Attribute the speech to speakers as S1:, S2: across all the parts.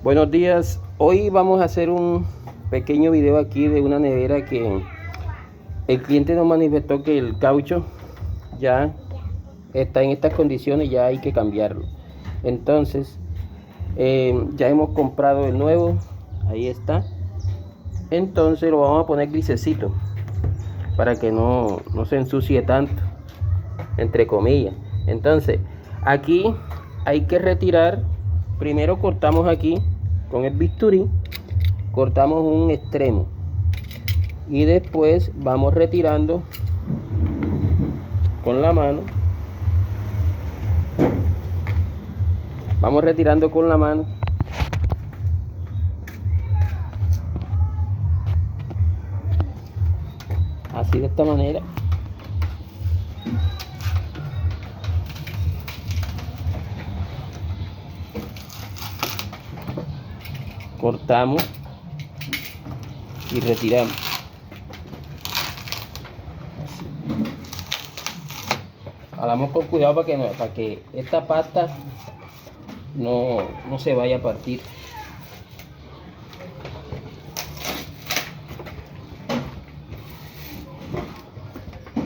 S1: Buenos días, hoy vamos a hacer un pequeño video aquí de una nevera que el cliente nos manifestó que el caucho ya está en estas condiciones, ya hay que cambiarlo. Entonces ya hemos comprado el nuevo, ahí está. Entonces lo vamos a poner grisecito para que no se ensucie tanto, entre comillas. Entonces aquí hay que retirar. Primero cortamos aquí con el bisturí, cortamos un extremo y después vamos retirando con la mano. Vamos retirando con la mano. Así, de esta manera. Cortamos y retiramos. Así. Hagamos con cuidado para que esta pasta no se vaya a partir.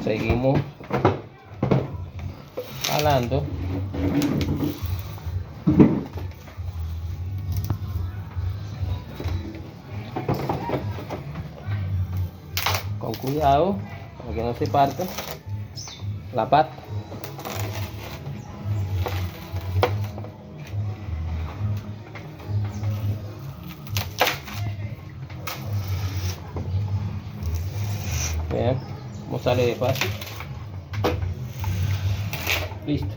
S1: Seguimos jalando. Con cuidado para que no se parta la pasta. Vean cómo sale de fácil. Listo.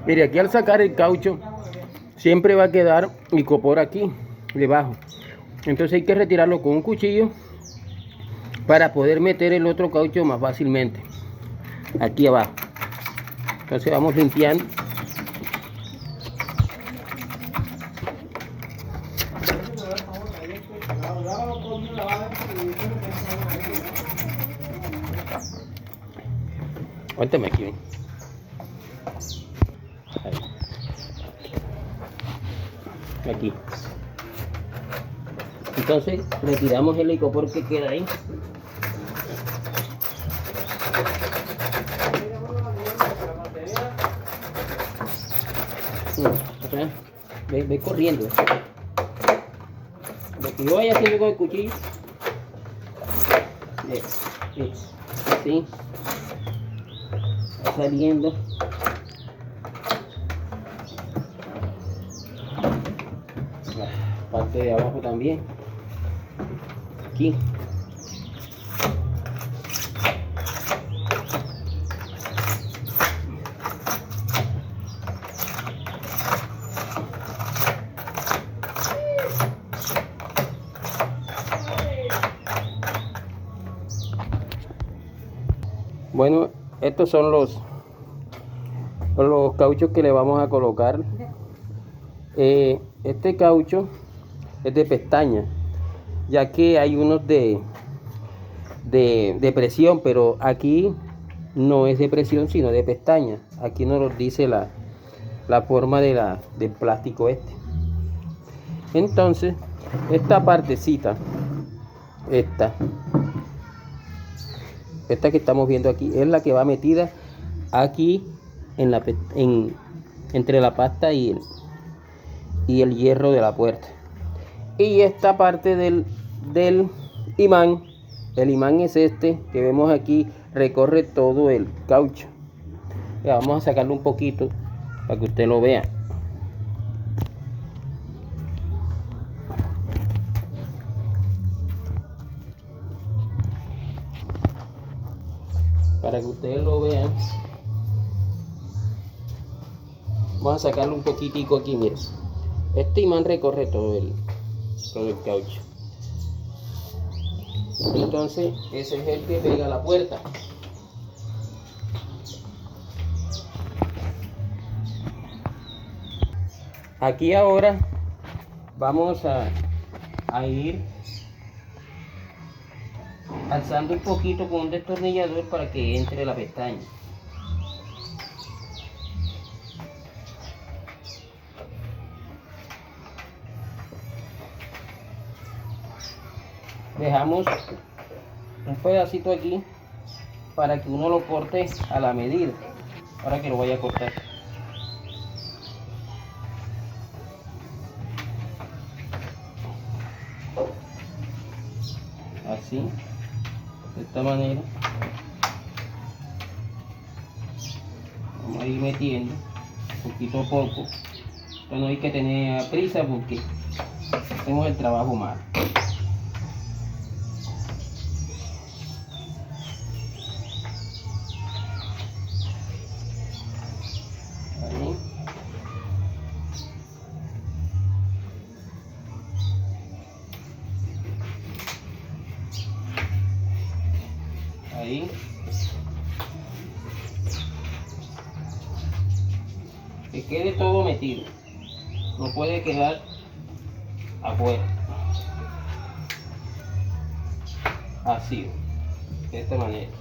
S1: Mire, aquí al sacar el caucho siempre va a quedar icopor aquí debajo. Entonces hay que retirarlo con un cuchillo para poder meter el otro caucho más fácilmente aquí abajo. Entonces vamos limpiando. Cuéntame aquí. Aquí. Entonces retiramos el icopor que queda ahí. Ve corriendo. Lo que yo vaya haciendo con el cuchillo. Así. Va saliendo. La parte de abajo también. Aquí. Bueno, estos son los cauchos que le vamos a colocar. Este caucho es de pestaña, ya que hay unos de presión, pero aquí no es de presión sino de pestaña. Aquí nos lo dice la forma del plástico este. Entonces esta partecita, esta que estamos viendo aquí, es la que va metida aquí entre la pasta y el hierro de la puerta. Y esta parte del imán, el imán es este que vemos aquí, recorre todo el caucho. Ya, vamos a sacarlo un poquito para que usted lo vea. Para que ustedes lo vean, vamos a sacarlo un poquitico aquí. Miren, este imán recorre todo el caucho. Entonces ese es el que pega a la puerta. Aquí ahora vamos a ir alzando un poquito con un destornillador para que entre la pestaña. dejamos un pedacito aquí para que uno lo corte a la medida. Ahora que lo voy a cortar. Así, de esta manera. Vamos a ir metiendo poquito a poco. Esto no hay que tener prisa porque hacemos el trabajo mal. Ahí. Ahí. Que quede todo metido. No puede quedar afuera. Así, de esta manera.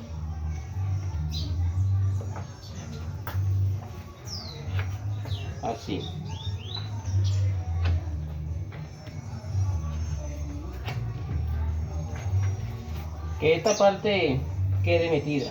S1: Así. Que esta parte quede metida.